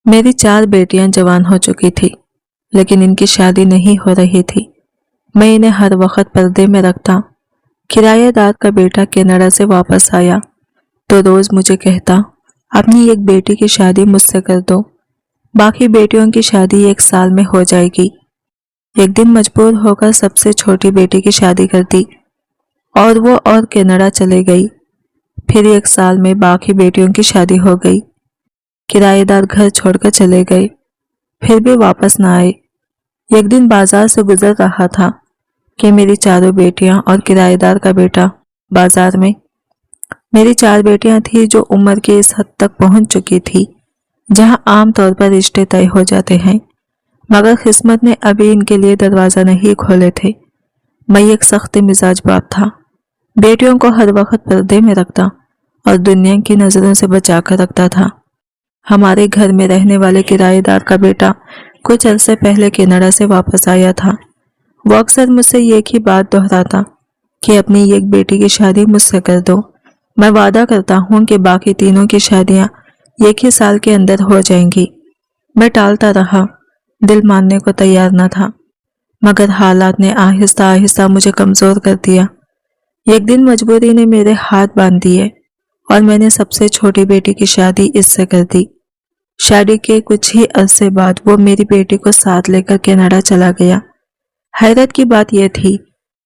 मेरी 4 बेटियां जवान हो चुकी थी, लेकिन इनकी शादी नहीं हो रही थी। मैं इन्हें हर वक्त पर्दे में रखता। किराएदार का बेटा कनाडा से वापस आया तो रोज मुझे कहता, अपनी एक बेटी की शादी मुझसे कर दो, बाकी बेटियों की शादी 1 साल में हो जाएगी। एक दिन मजबूर होकर सबसे छोटी बेटी की शादी कर दी और वो और कनाडा चले गई। फिर 1 साल में बाकी बेटियों की शादी हो गई। किराएदार घर छोड़कर चले गए, फिर भी वापस ना आए। एक दिन बाजार से गुजर रहा था कि मेरी 4 बेटियां और किराएदार का बेटा बाजार में। मेरी 4 बेटियां थी जो उम्र की इस हद तक पहुंच चुकी थी जहां आम तौर पर रिश्ते तय हो जाते हैं, मगर किस्मत ने अभी इनके लिए दरवाजा नहीं खोले थे। मैं एक सख्त मिजाज बाप था, बेटियों को हर वक्त पर्दे में रखता और दुनिया की नजरों से बचा कर रखता था। हमारे घर में रहने वाले किराएदार का बेटा कुछ अरसे पहले कनाडा से वापस आया था। वो अक्सर मुझसे एक ही बात दोहराता कि अपनी एक बेटी की शादी मुझसे कर दो, मैं वादा करता हूँ कि बाकी तीनों की शादियाँ 1 ही साल के अंदर हो जाएंगी। मैं टालता रहा, दिल मानने को तैयार न था, मगर हालात ने आहिस्ता आहिस्ता मुझे कमजोर कर दिया। एक दिन मजबूरी ने मेरे हाथ बांध दिए और मैंने सबसे छोटी बेटी की शादी इससे कर दी। शादी के कुछ ही अरसे बाद वो मेरी बेटी को साथ लेकर कनाडा चला गया। हैरत की बात यह थी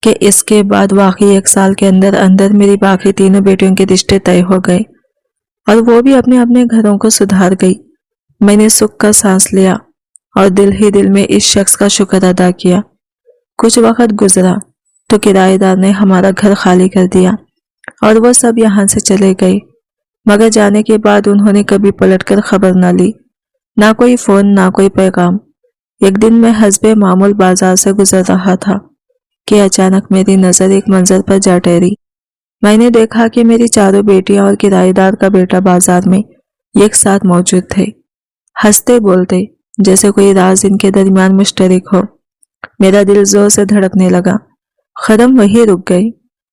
कि इसके बाद वाकई 1 साल के अंदर अंदर मेरी बाकी तीनों बेटियों के रिश्ते तय हो गए और वो भी अपने अपने घरों को सुधार गई। मैंने सुख का सांस लिया और दिल ही दिल में इस शख्स का शुक्र अदा किया। कुछ वक्त गुजरा तो किराएदार ने हमारा घर खाली कर दिया और वो सब यहाँ से चले गए, मगर जाने के बाद उन्होंने कभी पलटकर खबर ना ली, ना कोई फोन ना कोई पैगाम। एक दिन मैं हस्बे मामूल बाजार से गुजर रहा था कि अचानक मेरी नजर एक मंजर पर जा ठहरी। मैंने देखा कि मेरी 4 बेटियां और किराएदार का बेटा बाजार में एक साथ मौजूद थे, हंसते बोलते जैसे कोई राज इनके दरमियान मुश्तरक हो। मेरा दिल जोर से धड़कने लगा। कदम वहीं रुक गए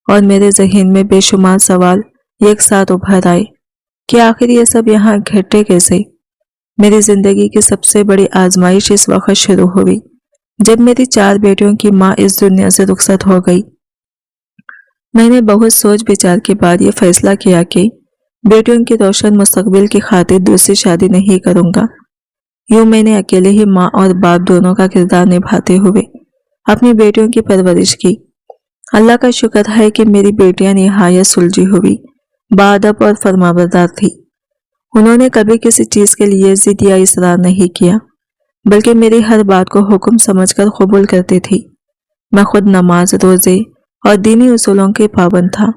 और मेरे जहन में बेशुमार सवाल एक साथ उभर आए कि आखिर ये सब यहाँ घटे कैसे। मेरी जिंदगी की सबसे बड़ी आजमाइश इस वक्त शुरू हुई जब मेरी 4 बेटियों की माँ इस दुनिया से रुखसत हो गई। मैंने बहुत सोच विचार के बाद ये फैसला किया कि बेटियों की रोशन मुस्तकबिल की खातिर दूसरी शादी नहीं करूंगा। यूं मैंने अकेले ही माँ और बाप दोनों का किरदार निभाते हुए अपनी बेटियों की परवरिश की। अल्लाह का शुक्र है कि मेरी बेटियां निहायत सुलझी हुई, बाअदब और फरमाबरदार थी। उन्होंने कभी किसी चीज के लिए जिद या इसरार नहीं किया, बल्कि मेरी हर बात को हुक्म समझकर कबूल करती थी। मैं खुद नमाज, रोजे और दीनी उसूलों के पाबंद था,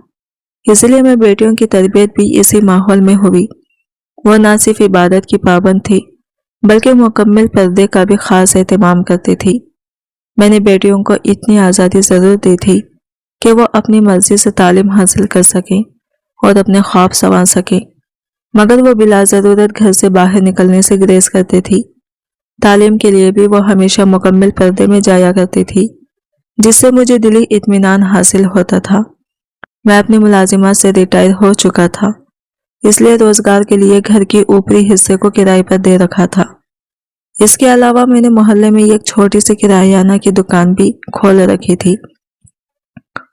इसलिए मैं बेटियों की तरबियत भी इसी माहौल में हुई। वो ना सिर्फ इबादत की पाबंद थी, बल्कि मुकम्मल पर्दे का भी खास एहतमाम करती थी। मैंने बेटियों को इतनी आज़ादी ज़रूर दी थी कि वो अपनी मर्जी से तालीम हासिल कर सकें और अपने ख्वाब संवार सकें, मगर वो बिला ज़रूरत घर से बाहर निकलने से गुरेज करती थी। तालीम के लिए भी वो हमेशा मुकम्मल पर्दे में जाया करती थी, जिससे मुझे दिली इत्मीनान हासिल होता था। मैं अपनी मुलाजिमत से रिटायर हो चुका था, इसलिए रोजगार के लिए घर के ऊपरी हिस्से को किराए पर दे रखा था। इसके अलावा मैंने मोहल्ले में एक छोटी सी किरायाना की दुकान भी खोल रखी थी,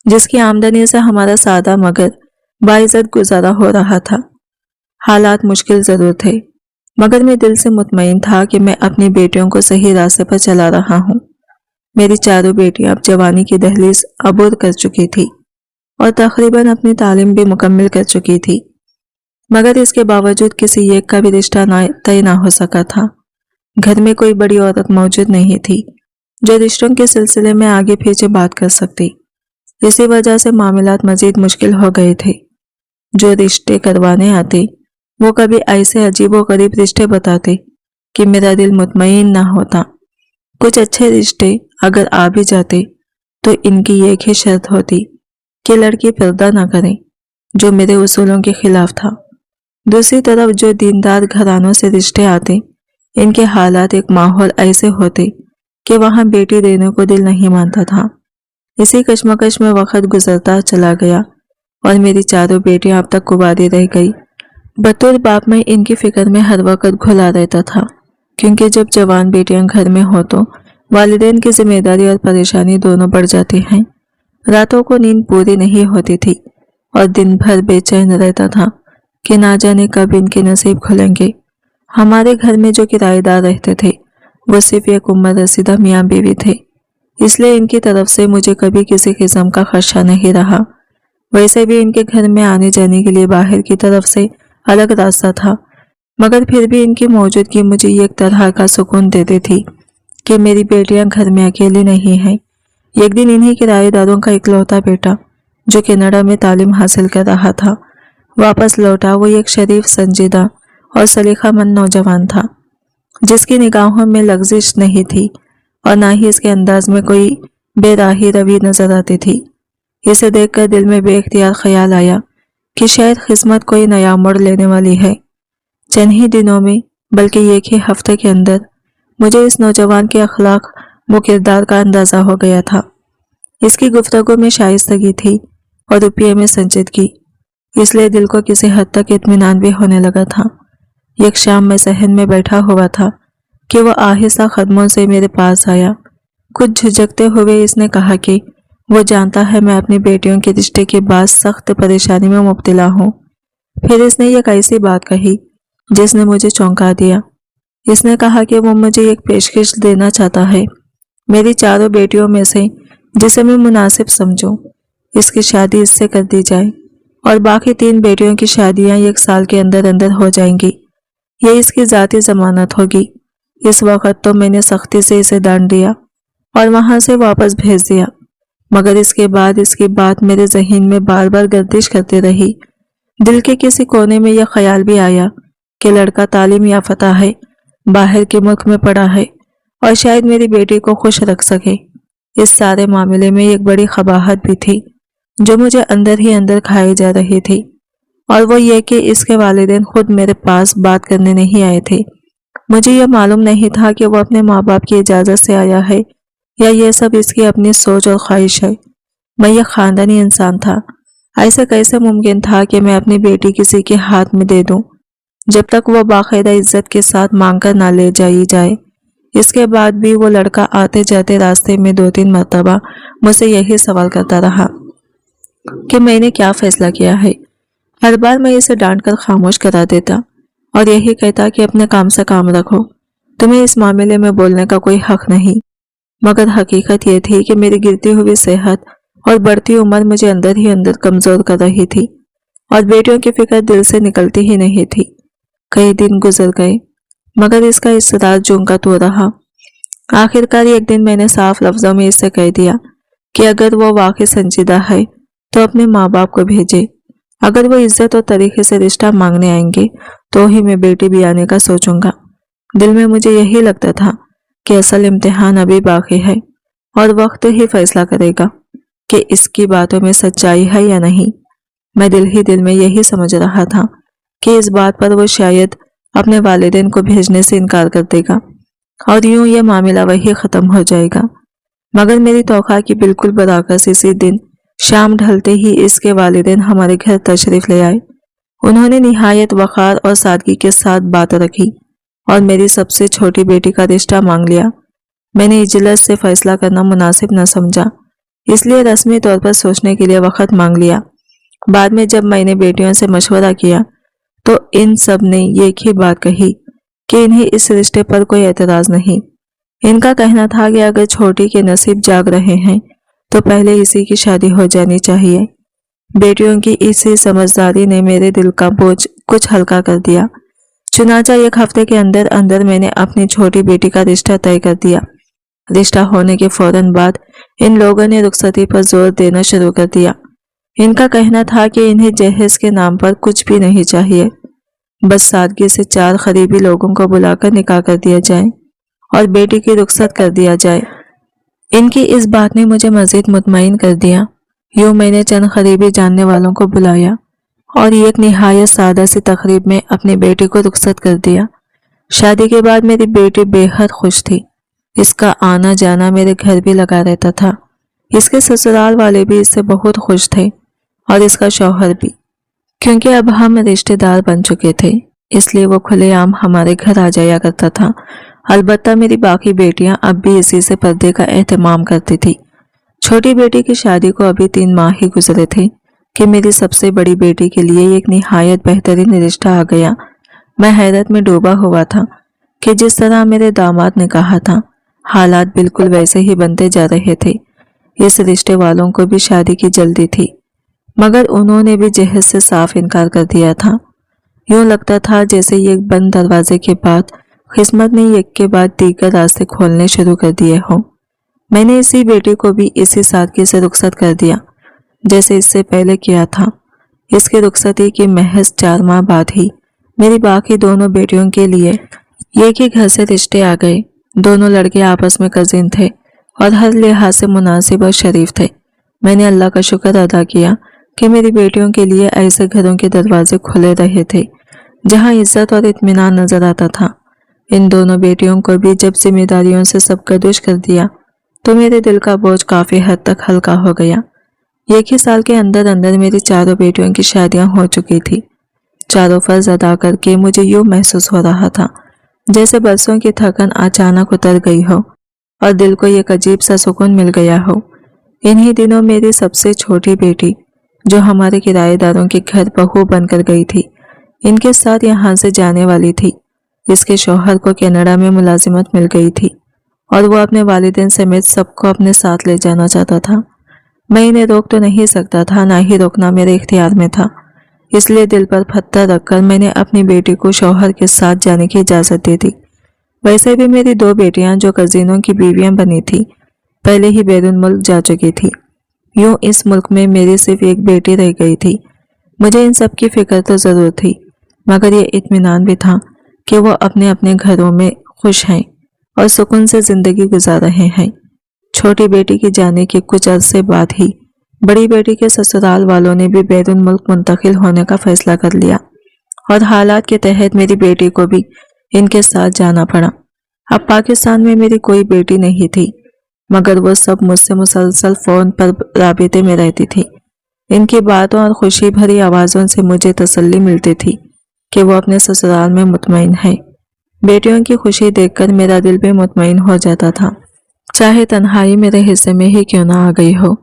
जिसकी आमदनी से हमारा सादा मगर बाइज्जत गुजारा हो रहा था। हालात मुश्किल जरूर थे, मगर मैं दिल से मुतमईन था कि मैं अपनी बेटियों को सही रास्ते पर चला रहा हूँ। मेरी 4 बेटियां अब जवानी की दहलीज अबूर कर चुकी थी और तकरीबन अपनी तालीम भी मुकम्मल कर चुकी थी, मगर इसके बावजूद किसी एक का भी रिश्ता तय ना हो सका था। घर में कोई बड़ी औरत मौजूद नहीं थी जो रिश्तों के सिलसिले में आगे पीछे बात कर सकती। इसी वजह से मामलात मजीद मुश्किल हो गए थे। जो रिश्ते करवाने आते वो कभी ऐसे अजीबो गरीब रिश्ते बताते कि मेरा दिल मुतमईन ना होता। कुछ अच्छे रिश्ते अगर आ भी जाते तो इनकी एक ही शर्त होती कि लड़की पर्दा ना करे, जो मेरे उसूलों के खिलाफ था। दूसरी तरफ जो दीनदार घरानों से रिश्ते आते, इनके हालात एक माहौल ऐसे होते कि वहां बेटी देने को दिल नहीं मानता था। इसी कश्मकश में वक्त गुजरता चला गया और मेरी 4 बेटियां अब तक कुंवारी रह गई। बतौर बाप मैं इनकी फिक्र में हर वक्त घुला रहता था। کیونکہ جب جوان بیٹیاں گھر میں ہو تو والدین کی ذمہ داری اور پریشانی دونوں بڑھ جاتی ہیں۔ راتوں کو نیند پوری نہیں ہوتی تھی اور دن بھر بے چین رہتا تھا کہ نہ جانے کب ان کے نصیب کھلیں گے۔ ہمارے گھر میں جو کرایہ دار رہتے تھے وہ صرف ایک عمر رسیدہ میاں بیوی تھے، اس لیے ان کی طرف سے مجھے کبھی کسی قسم کا خدشہ نہیں رہا۔ ویسے بھی ان کے گھر میں آنے جانے کے لیے باہر کی طرف سے الگ راستہ تھا، مگر پھر بھی ان کی موجودگی مجھے ایک طرح کا سکون دیتی تھی کہ میری بیٹیاں گھر میں اکیلی نہیں ہیں۔ ایک دن انہی کرایہ داروں کا اکلوتا بیٹا جو کینیڈا میں تعلیم حاصل کر رہا تھا واپس لوٹا۔ وہ ایک شریف، سنجیدہ اور سلیقہ مند نوجوان تھا جس کی نگاہوں میں لغزش نہیں تھی اور نہ ہی اس کے انداز میں کوئی بے راہی روی نظر آتی تھی۔ اسے دیکھ کر دل میں بے اختیار خیال آیا کہ شاید قسمت کوئی نیا موڑ لینے والی ہے۔ چند ہی دنوں میں، بلکہ ایک ہی ہفتے کے اندر، مجھے اس نوجوان کے اخلاق و کردار کا اندازہ ہو گیا تھا۔ اس کی گفتگو میں شائستگی تھی اور رویے میں سنجیدگی، اس لیے دل کو کسی حد تک اطمینان بھی ہونے لگا تھا۔ ایک شام میں صحن میں بیٹھا ہوا تھا کہ وہ آہستہ قدموں سے میرے پاس آیا۔ کچھ جھجکتے ہوئے اس نے کہا کہ وہ جانتا ہے میں اپنی بیٹیوں کے رشتے کے بعد سخت پریشانی میں مبتلا ہوں۔ پھر اس نے ایک ایسی بات کہی جس نے مجھے چونکا دیا۔ اس نے کہا کہ وہ مجھے ایک پیشکش دینا چاہتا ہے، میری چاروں بیٹیوں میں سے جسے میں مناسب سمجھوں اس کی شادی اس سے کر دی جائے اور باقی 3 بیٹیوں کی شادیاں 1 سال کے اندر اندر ہو جائیں گی۔ یہ اس کی ذاتی ضمانت ہوگی۔ اس وقت تو میں نے سختی سے اسے ڈانٹ دیا اور وہاں سے واپس بھیج دیا، مگر اس کے بعد اس کی بات میرے ذہن میں بار بار گردش کرتی رہی۔ دل کے کسی کونے میں یہ خیال بھی آیا کہ لڑکا تعلیم یافتہ ہے، باہر کے ملک میں پڑھا ہے اور شاید میری بیٹی کو خوش رکھ سکے۔ اس سارے معاملے میں ایک بڑی قباحت بھی تھی جو مجھے اندر ہی اندر کھائی جا رہی تھی، اور وہ یہ کہ اس کے والدین خود میرے پاس بات کرنے نہیں آئے تھے۔ مجھے یہ معلوم نہیں تھا کہ وہ اپنے ماں باپ کی اجازت سے آیا ہے یا یہ سب اس کی اپنی سوچ اور خواہش ہے۔ میں ایک خاندانی انسان تھا، ایسا کیسے ممکن تھا کہ میں اپنی بیٹی کسی کے ہاتھ میں دے دوں جب تک وہ باقاعدہ عزت کے ساتھ مانگ کر نہ لے جائی جائے۔ اس کے بعد بھی وہ لڑکا آتے جاتے راستے میں 2-3 مرتبہ مجھ سے یہی سوال کرتا رہا کہ میں نے کیا فیصلہ کیا ہے۔ ہر بار میں اسے ڈانٹ کر خاموش کرا دیتا اور یہی کہتا کہ اپنے کام سے کام رکھو، تمہیں اس معاملے میں بولنے کا کوئی حق نہیں۔ مگر حقیقت یہ تھی کہ میری گرتی ہوئی صحت اور بڑھتی عمر مجھے اندر ہی اندر کمزور کر رہی تھی اور بیٹیوں کی فکر دل سے نکلتی ہی نہیں تھی۔ کئی دن گزر گئے مگر اس کا اصرار جوں کا تو رہا۔ آخرکار ایک دن میں نے صاف لفظوں میں اس سے کہہ دیا کہ اگر وہ واقعی سنجیدہ ہے تو اپنے ماں باپ کو بھیجے، اگر وہ عزت اور طریقے سے رشتہ مانگنے آئیں گے تو ہی میں بیٹی بھی آنے کا سوچوں گا۔ دل میں مجھے یہی لگتا تھا کہ اصل امتحان ابھی باقی ہے اور وقت ہی فیصلہ کرے گا کہ اس کی باتوں میں سچائی ہے یا نہیں۔ میں دل ہی دل میں یہی سمجھ رہا تھا کہ اس بات پر وہ شاید اپنے والدین کو بھیجنے سے انکار کر دے گا اور یوں یہ معاملہ وہی ختم ہو جائے گا۔ مگر میری توقع کی بالکل برعکس اسی دن شام ڈھلتے ہی اس کے والدین ہمارے گھر تشریف لے آئے۔ انہوں نے نہایت وقار اور سادگی کے ساتھ بات رکھی اور میری سب سے چھوٹی بیٹی کا رشتہ مانگ لیا۔ میں نے اجلاس سے فیصلہ کرنا مناسب نہ سمجھا، اس لیے رسمی طور پر سوچنے کے لیے وقت مانگ لیا۔ بعد میں جب میں نے بیٹیوں سے مشورہ کیا تو ان سب نے ایک ہی بات کہی کہ انہیں اس رشتے پر کوئی اعتراض نہیں۔ ان کا کہنا تھا کہ اگر چھوٹی کے نصیب جاگ رہے ہیں تو پہلے اسی کی شادی ہو جانی چاہیے۔ بیٹیوں کی اسی سمجھداری نے میرے دل کا بوجھ کچھ ہلکا کر دیا۔ چنانچہ 1 ہفتے کے اندر اندر میں نے اپنی چھوٹی بیٹی کا رشتہ طے کر دیا۔ رشتہ ہونے کے فوراً بعد ان لوگوں نے رخصتی پر زور دینا شروع کر دیا۔ ان کا کہنا تھا کہ انہیں جہیز کے نام پر کچھ بھی نہیں چاہیے، بس سادگی سے 4 قریبی لوگوں کو بلا کر نکاح کر دیا جائے اور بیٹی کی رخصت کر دیا جائے۔ ان کی اس بات نے مجھے مزید مطمئن کر دیا۔ یوں میں نے چند قریبی جاننے والوں کو بلایا اور ایک نہایت سادہ سی تقریب میں اپنی بیٹی کو رخصت کر دیا۔ شادی کے بعد میری بیٹی بے حد خوش تھی۔ اس کا آنا جانا میرے گھر بھی لگا رہتا تھا۔ اس کے سسرال والے بھی اس سے بہت خوش تھے اور اس کا شوہر بھی، کیونکہ اب ہم رشتہ دار بن چکے تھے، اس لیے وہ کھلے عام ہمارے گھر آ جایا کرتا تھا अलबत्ता मेरी बाकी बेटियां अब भी इसी से पर्दे का एहतमाम करती थी। छोटी बेटी की शादी को अभी 3 माह ही गुजरे थे कि मेरी सबसे बड़ी बेटी के लिए एक निहायत बेहतरीन रिश्ता आ गया। मैं हैरत में डूबा हुआ था कि जिस तरह मेरे दामाद ने कहा था, हालात बिल्कुल वैसे ही बनते जा रहे थे। इस रिश्ते वालों को भी शादी की जल्दी थी, मगर उन्होंने भी जहेज से साफ इनकार कर दिया था। यूं लगता था जैसे ये एक बंद दरवाजे के बाद किस्मत ने एक के बाद दीगर रास्ते खोलने शुरू कर दिए हों। मैंने इसी बेटी को भी इसी सादगी से रुखसत कर दिया जैसे इससे पहले किया था। इसकी रुखसती की महज 4 माह बाद ही मेरी बाकी दोनों बेटियों के लिए एक ही घर से रिश्ते आ गए। दोनों लड़के आपस में कजिन थे और हर लिहाज से मुनासिब और शरीफ थे। मैंने अल्लाह का शुक्र अदा किया कि मेरी बेटियों के लिए ऐसे घरों के दरवाजे खुले रहे थे जहां इज्जत और इत्मीनान नजर आता था। इन दोनों बेटियों को भी जब जिम्मेदारियों से सबका दुश कर दिया तो मेरे दिल का बोझ काफी हद तक हल्का हो गया। एक ही साल के अंदर अंदर मेरी चारों बेटियों की शादियां हो चुकी थी। चारों फर्ज अदा करके मुझे यूं महसूस हो रहा था जैसे बरसों की थकन अचानक उतर गई हो और दिल को एक अजीब सा सुकून मिल गया हो। इन्हीं दिनों मेरी सबसे छोटी बेटी, जो हमारे किराएदारों के घर बहू बनकर गई थी, इनके साथ यहाँ से जाने वाली थी। इसके शौहर को कनाडा में मुलाजिमत मिल गई थी और वो अपने वालिदैन समेत सबको अपने साथ ले जाना चाहता था। मैं इन्हें रोक तो नहीं सकता था, ना ही रोकना मेरे इख्तियार में था। इसलिए दिल पर पत्थर रखकर मैंने अपनी बेटी को शौहर के साथ जाने की इजाज़त दे दी। वैसे भी मेरी 2 बेटियां जो कजीनों की बीवियां बनी थी, पहले ही बैरून मुल्क जा चुकी थी। यूं इस मुल्क में मेरी सिर्फ एक बेटी रह गई थी। मुझे इन सब की फिक्र तो ज़रूर थी, मगर ये इत्मीनान भी था कि वो अपने अपने घरों में खुश हैं और सुकून से ज़िंदगी गुजार रहे हैं। छोटी बेटी के जाने के कुछ अरसे बाद ही बड़ी बेटी के ससुराल वालों ने भी बैरून मुल्क मुंतकिल होने का फैसला कर लिया और हालात के तहत मेरी बेटी को भी इनके साथ जाना पड़ा। अब पाकिस्तान में मेरी कोई बेटी नहीं थी, मगर वो सब मुझसे मुसलसल फ़ोन पर राबिते में रहती थी। इनकी बातों और खुशी भरी आवाज़ों से मुझे तसल्ली मिलती थी कि वो अपने ससुराल में मुतमईन है। बेटियों की खुशी देखकर मेरा दिल भी मुतमईन हो जाता था, चाहे तन्हाई मेरे हिस्से में ही क्यों ना आ गई हो।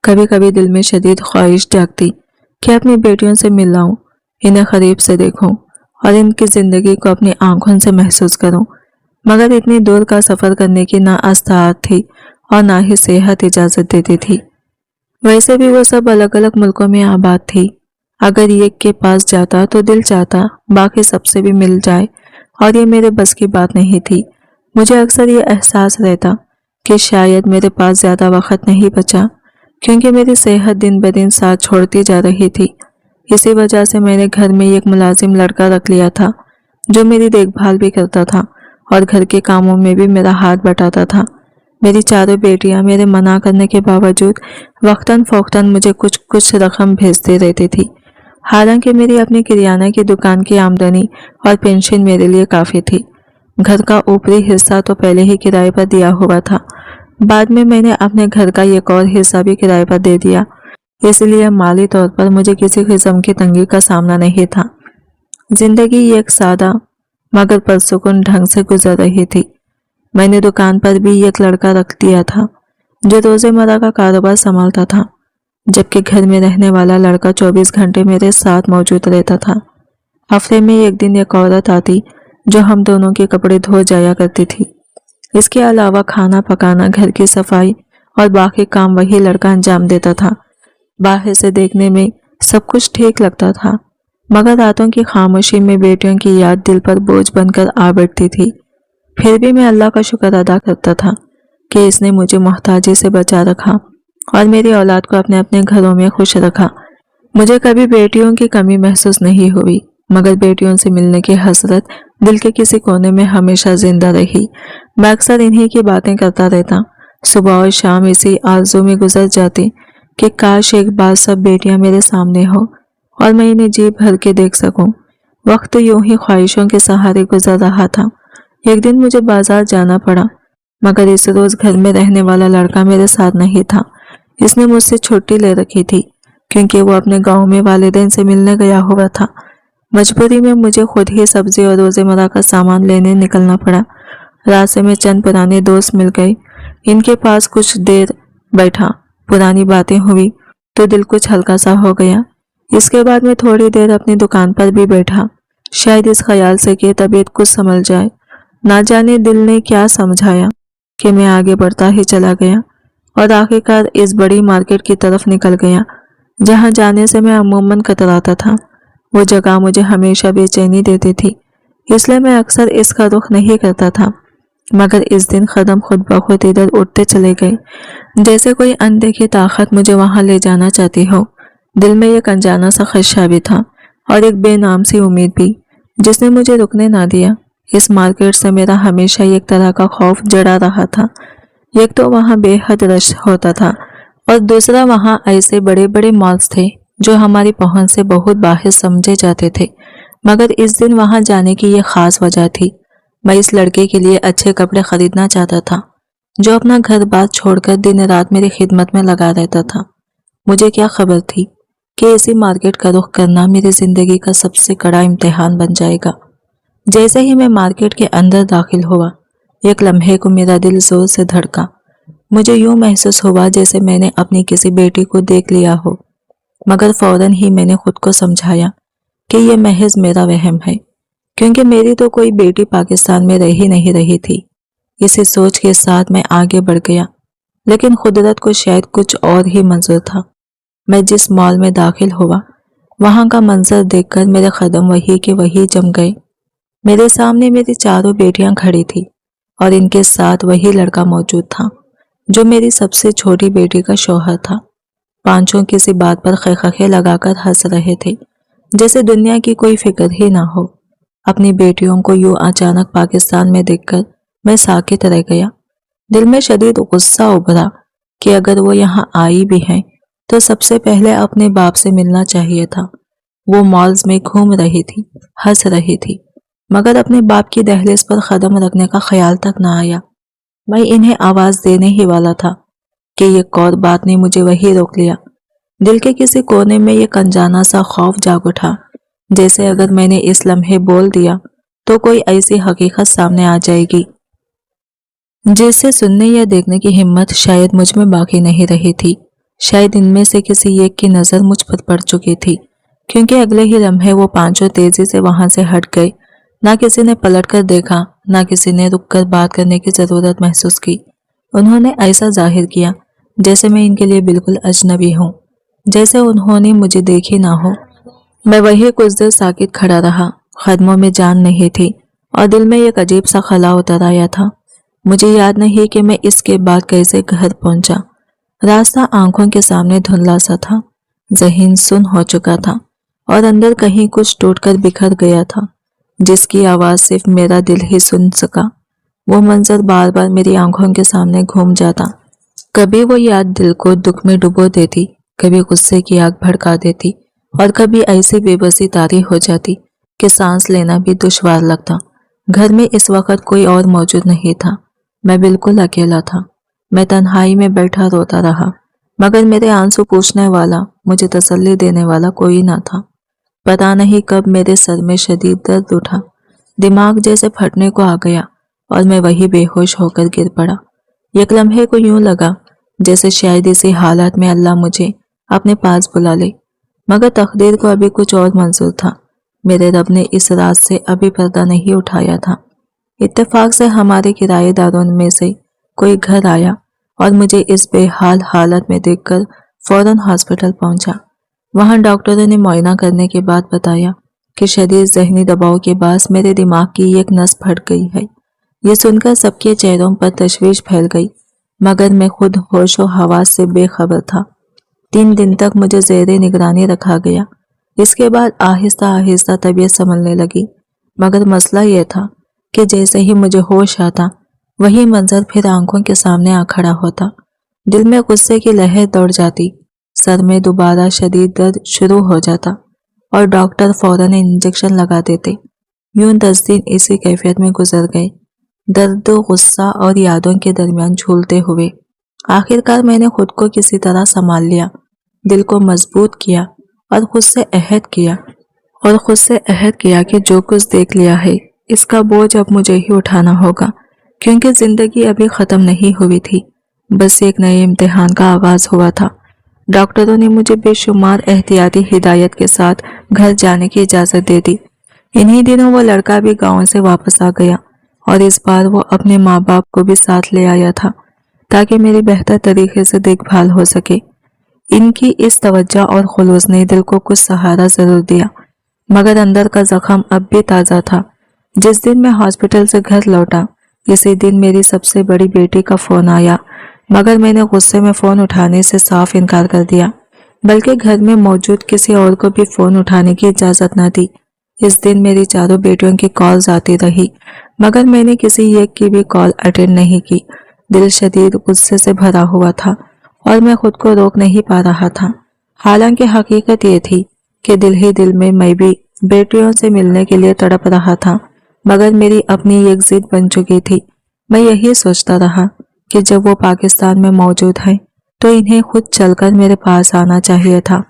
कभी कभी दिल में शदीद ख्वाहिश जागती कि अपनी बेटियों से मिल लाऊं, इन्हें करीब से देखूं और इनकी ज़िंदगी को अपनी आंखों से महसूस करूं, मगर इतनी दूर का सफ़र करने की ना अस्ताअत थी और ना ही सेहत इजाज़त देती थी। वैसे भी वो सब अलग अलग मुल्कों में आबाद थी। अगर एक के पास जाता तो दिल चाहता बाकी सबसे भी मिल जाए, और ये मेरे बस की बात नहीं थी। मुझे अक्सर ये एहसास रहता कि शायद मेरे पास ज़्यादा वक्त नहीं बचा, क्योंकि मेरी सेहत दिन ब दिन साथ छोड़ती जा रही थी। इसी वजह से मैंने घर में एक मुलाजिम लड़का रख लिया था जो मेरी देखभाल भी करता था और घर के कामों में भी मेरा हाथ बटाता था। मेरी चारों बेटियां मेरे मना करने के बावजूद वक्तन फ़ौक्तन मुझे कुछ कुछ रकम भेजती रहती थी। हालांकि मेरी अपनी किराना की दुकान की आमदनी और पेंशन मेरे लिए काफ़ी थी। घर का ऊपरी हिस्सा तो पहले ही किराए पर दिया हुआ था, बाद में मैंने अपने घर का एक और हिस्सा भी किराए पर दे दिया, इसलिए माली तौर पर मुझे किसी किस्म की तंगी का सामना नहीं था। जिंदगी एक सादा मगर पुरसुकून ढंग से गुजर रही थी। मैंने दुकान पर भी एक लड़का रख दिया था जो रोज़मर्रा का कारोबार संभालता था, जबकि घर में रहने वाला लड़का 24 घंटे मेरे साथ मौजूद रहता था। हफ्ते में एक दिन एक औरत आती जो हम दोनों के कपड़े धो जाया करती थी। इसके अलावा खाना पकाना, घर की सफाई और बाकी काम वही लड़का अंजाम देता था। बाहर से देखने में सब कुछ ठीक लगता था, मगर रातों की खामोशी में बेटियों की याद दिल पर बोझ बनकर आ बैठती थी। फिर भी मैं अल्लाह का शुक्र अदा करता था कि इसने मुझे मोहताजी से बचा रखा और मेरी औलाद को अपने अपने घरों में खुश रखा। मुझे कभी बेटियों की कमी महसूस नहीं हुई, मगर बेटियों से मिलने की हसरत दिल के किसी कोने में हमेशा जिंदा रही। मैं अक्सर इन्हीं की बातें करता रहता। सुबह और शाम इसी आरज़ू में गुजर जाती कि काश एक बार सब बेटियां मेरे सामने हो और मैं इन्हें जी भर के देख सकूं। वक्त यूं ही ख्वाहिशों के सहारे गुजर रहा था। एक दिन मुझे बाजार जाना पड़ा, मगर इस रोज़ घर में रहने वाला लड़का मेरे साथ नहीं था। इसने मुझसे छुट्टी ले रखी थी क्योंकि वो अपने गाँव में वालिदैन से मिलने गया हुआ था। मजबूरी में मुझे खुद ही सब्जी और रोज़मर्रा का सामान लेने निकलना पड़ा। راستے میں چند پرانے دوست مل گئے، ان کے پاس کچھ دیر بیٹھا، پرانی باتیں ہوئی تو دل کچھ ہلکا سا ہو گیا۔ اس کے بعد میں تھوڑی دیر اپنی دکان پر بھی بیٹھا، شاید اس خیال سے کہ طبیعت کچھ سنبھل جائے۔ نہ جانے دل نے کیا سمجھایا کہ میں آگے بڑھتا ہی چلا گیا اور آخرکار اس بڑی مارکیٹ کی طرف نکل گیا جہاں جانے سے میں عموماً کتراتا تھا۔ وہ جگہ مجھے ہمیشہ بے چینی دیتی تھی، اس لیے میں اکثر اس کا رخ نہیں کرتا تھا، مگر اس دن قدم خود بخود ادھر اٹھتے چلے گئے جیسے کوئی اندیکھی طاقت مجھے وہاں لے جانا چاہتی ہو۔ دل میں ایک انجانا سا خدشہ بھی تھا اور ایک بے نام سی امید بھی جس نے مجھے رکنے نہ دیا۔ اس مارکیٹ سے میرا ہمیشہ ایک طرح کا خوف جڑا رہا تھا۔ ایک تو وہاں بے حد رش ہوتا تھا اور دوسرا وہاں ایسے بڑے بڑے مالز تھے جو ہماری پہنچ سے بہت باہر سمجھے جاتے تھے، مگر اس دن وہاں جانے کی یہ خاص وجہ تھی۔ میں اس لڑکے کے لیے اچھے کپڑے خریدنا چاہتا تھا جو اپنا گھر بار چھوڑ کر دن رات میری خدمت میں لگا رہتا تھا۔ مجھے کیا خبر تھی کہ اسی مارکیٹ کا رخ کرنا میری زندگی کا سب سے کڑا امتحان بن جائے گا۔ جیسے ہی میں مارکیٹ کے اندر داخل ہوا، ایک لمحے کو میرا دل زور سے دھڑکا۔ مجھے یوں محسوس ہوا جیسے میں نے اپنی کسی بیٹی کو دیکھ لیا ہو، مگر فوراً ہی میں نے خود کو سمجھایا کہ یہ محض میرا وہم ہے، کیونکہ میری تو کوئی بیٹی پاکستان میں رہ ہی نہیں رہی تھی۔ اسی سوچ کے ساتھ میں آگے بڑھ گیا، لیکن قدرت کو شاید کچھ اور ہی منظور تھا۔ میں جس مال میں داخل ہوا، وہاں کا منظر دیکھ کر میرے قدم وہی کے وہی جم گئے۔ میرے سامنے میری چاروں بیٹیاں کھڑی تھی اور ان کے ساتھ وہی لڑکا موجود تھا جو میری سب سے چھوٹی بیٹی کا شوہر تھا۔ پانچوں کسی بات پر خیخے لگا کر ہنس رہے تھے جیسے دنیا کی کوئی فکر ہی نہ ہو۔ اپنی بیٹیوں کو یوں اچانک پاکستان میں دیکھ کر میں ساکت رہ گیا۔ دل میں شدید غصہ ابھرا کہ اگر وہ یہاں آئی بھی ہیں تو سب سے پہلے اپنے باپ سے ملنا چاہیے تھا۔ وہ مالز میں گھوم رہی تھی، ہنس رہی تھی، مگر اپنے باپ کی دہلیز پر قدم رکھنے کا خیال تک نہ آیا۔ میں انہیں آواز دینے ہی والا تھا کہ ایک اور بات نے مجھے وہی روک لیا۔ دل کے کسی کونے میں ایک انجانا سا خوف جاگ اٹھا، جیسے اگر میں نے اس لمحے بول دیا تو کوئی ایسی حقیقت سامنے آ جائے گی جسے سننے یا دیکھنے کی ہمت شاید مجھ میں باقی نہیں رہی تھی۔ شاید ان میں سے کسی ایک کی نظر مجھ پر پڑ چکی تھی، کیونکہ اگلے ہی لمحے وہ پانچوں تیزی سے وہاں سے ہٹ گئے۔ نہ کسی نے پلٹ کر دیکھا، نہ کسی نے رک کر بات کرنے کی ضرورت محسوس کی۔ انہوں نے ایسا ظاہر کیا جیسے میں ان کے لیے بالکل اجنبی ہوں، جیسے انہوں نے مجھے دیکھی نہ ہو۔ میں وہی کچھ دیر ساکت کھڑا رہا، قدموں میں جان نہیں تھی اور دل میں ایک عجیب سا خلا اتر آیا تھا۔ مجھے یاد نہیں کہ میں اس کے بعد کیسے گھر پہنچا۔ راستہ آنکھوں کے سامنے دھندلا سا تھا، ذہن سن ہو چکا تھا اور اندر کہیں کچھ ٹوٹ کر بکھر گیا تھا جس کی آواز صرف میرا دل ہی سن سکا۔ وہ منظر بار بار میری آنکھوں کے سامنے گھوم جاتا۔ کبھی وہ یاد دل کو دکھ میں ڈبو دیتی، کبھی غصے کی آگ بھڑکا دیتی اور کبھی ایسی بے بسی طاری ہو جاتی کہ سانس لینا بھی دشوار لگتا۔ گھر میں اس وقت کوئی اور موجود نہیں تھا، میں بالکل اکیلا تھا۔ میں تنہائی میں بیٹھا روتا رہا، مگر میرے آنسو پوچھنے والا، مجھے تسلی دینے والا کوئی نہ تھا۔ پتہ نہیں کب میرے سر میں شدید درد اٹھا، دماغ جیسے پھٹنے کو آ گیا اور میں وہی بے ہوش ہو کر گر پڑا۔ ایک لمحے کو یوں لگا جیسے شاید اسی حالت میں اللہ مجھے اپنے پاس بلا لے، مگر تقدیر کو ابھی کچھ اور منظور تھا۔ میرے رب نے اس راز سے ابھی پردہ نہیں اٹھایا تھا۔ اتفاق سے ہمارے کرایہ داروں میں سے کوئی گھر آیا اور مجھے اس بے حال حالت میں دیکھ کر فوراً ہاسپٹل پہنچا۔ وہاں ڈاکٹروں نے معائنہ کرنے کے بعد بتایا کہ شدید ذہنی دباؤ کے باعث میرے دماغ کی ایک نس پھٹ گئی ہے۔ یہ سن کر سب کے چہروں پر تشویش پھیل گئی، مگر میں خود ہوش و حواس سے بے خبر تھا۔ 3 دن تک مجھے زیر نگرانی رکھا گیا۔ اس کے بعد آہستہ آہستہ طبیعت سنبھلنے لگی، مگر مسئلہ یہ تھا کہ جیسے ہی مجھے ہوش آتا وہی منظر پھر آنکھوں کے سامنے آ کھڑا ہوتا۔ دل میں غصے کی لہر دوڑ جاتی، سر میں دوبارہ شدید درد شروع ہو جاتا اور ڈاکٹر فوراً انجیکشن لگا دیتے۔ یوں 10 دن اسی کیفیت میں گزر گئے، درد و غصہ اور یادوں کے درمیان جھولتے ہوئے۔ آخرکار میں نے خود کو کسی طرح سنبھال لیا، دل کو مضبوط کیا اور خود سے عہد کیا کہ جو کچھ دیکھ لیا ہے اس کا بوجھ اب مجھے ہی اٹھانا ہوگا، क्योंकि जिंदगी अभी ख़त्म नहीं हुई थी, बस एक नए इम्तिहान का आगाज़ हुआ था। डॉक्टरों ने मुझे बेशुमार एहतियाती हिदायत के साथ घर जाने की इजाज़त दे दी। इन्हीं दिनों वो लड़का भी गांव से वापस आ गया और इस बार वो अपने माँ बाप को भी साथ ले आया था ताकि मेरी बेहतर तरीके से देखभाल हो सके। इनकी इस तवज्जो और खुलूस ने दिल को कुछ सहारा ज़रूर दिया, मगर अंदर का जख्म अब भी ताज़ा था। जिस दिन मैं हॉस्पिटल से घर लौटा, इसी दिन मेरी सबसे बड़ी बेटी का फ़ोन आया, मगर मैंने गुस्से में फ़ोन उठाने से साफ इनकार कर दिया, बल्कि घर में मौजूद किसी और को भी फ़ोन उठाने की इजाज़त न दी। इस दिन मेरी चारों बेटियों की कॉल्स आती रही, मगर मैंने किसी एक की भी कॉल अटेंड नहीं की। दिल शदीद गुस्से से भरा हुआ था और मैं खुद को रोक नहीं पा रहा था। हालांकि हकीकत ये थी कि दिल ही दिल में मैं भी बेटियों से मिलने के लिए तड़प रहा था, मगर मेरी अपनी एक जिद बन चुकी थी। मैं यही सोचता रहा कि जब वो पाकिस्तान में मौजूद है तो इन्हें खुद चलकर मेरे पास आना चाहिए था।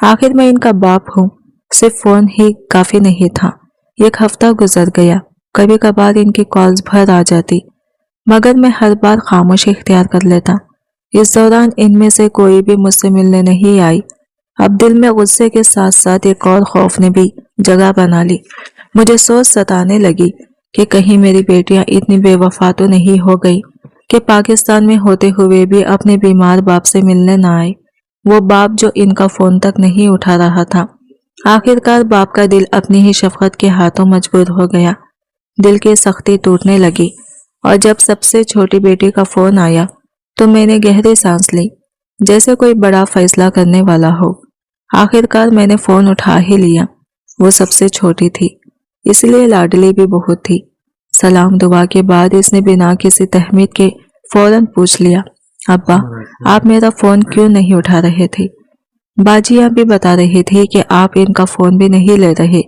आखिर मैं इनका बाप हूँ, सिर्फ फोन ही काफी नहीं था। एक हफ्ता गुजर गया, कभी कभार इनकी कॉल्स भर आ जाती, मगर मैं हर बार खामोशी इख्तियार कर लेता। इस दौरान इनमें से कोई भी मुझसे मिलने नहीं आई। अब दिल में गुस्से के साथ साथ एक और खौफ ने भी जगह बना ली। मुझे सोच सताने लगी कि कहीं मेरी बेटियां इतनी बेवफा तो नहीं हो गई कि पाकिस्तान में होते हुए भी अपने बीमार बाप से मिलने ना आए, वो बाप जो इनका फोन तक नहीं उठा रहा था। आखिरकार बाप का दिल अपनी ही शफकत के हाथों मजबूर हो गया। दिल की सख्ती टूटने लगी और जब सबसे छोटी बेटी का फोन आया तो मैंने गहरी सांस ली, जैसे कोई बड़ा फैसला करने वाला हो। आखिरकार मैंने फोन उठा ही लिया। वो सबसे छोटी थी, इसलिए लाडली भी बहुत थी। सलाम दुआ के बाद इसने बिना किसी तहमीद के फौरन पूछ लिया, अब्बा आप मेरा फोन क्यों नहीं उठा रहे थे? बाजियां भी बता रही थी कि आप इनका फोन भी नहीं ले रहे,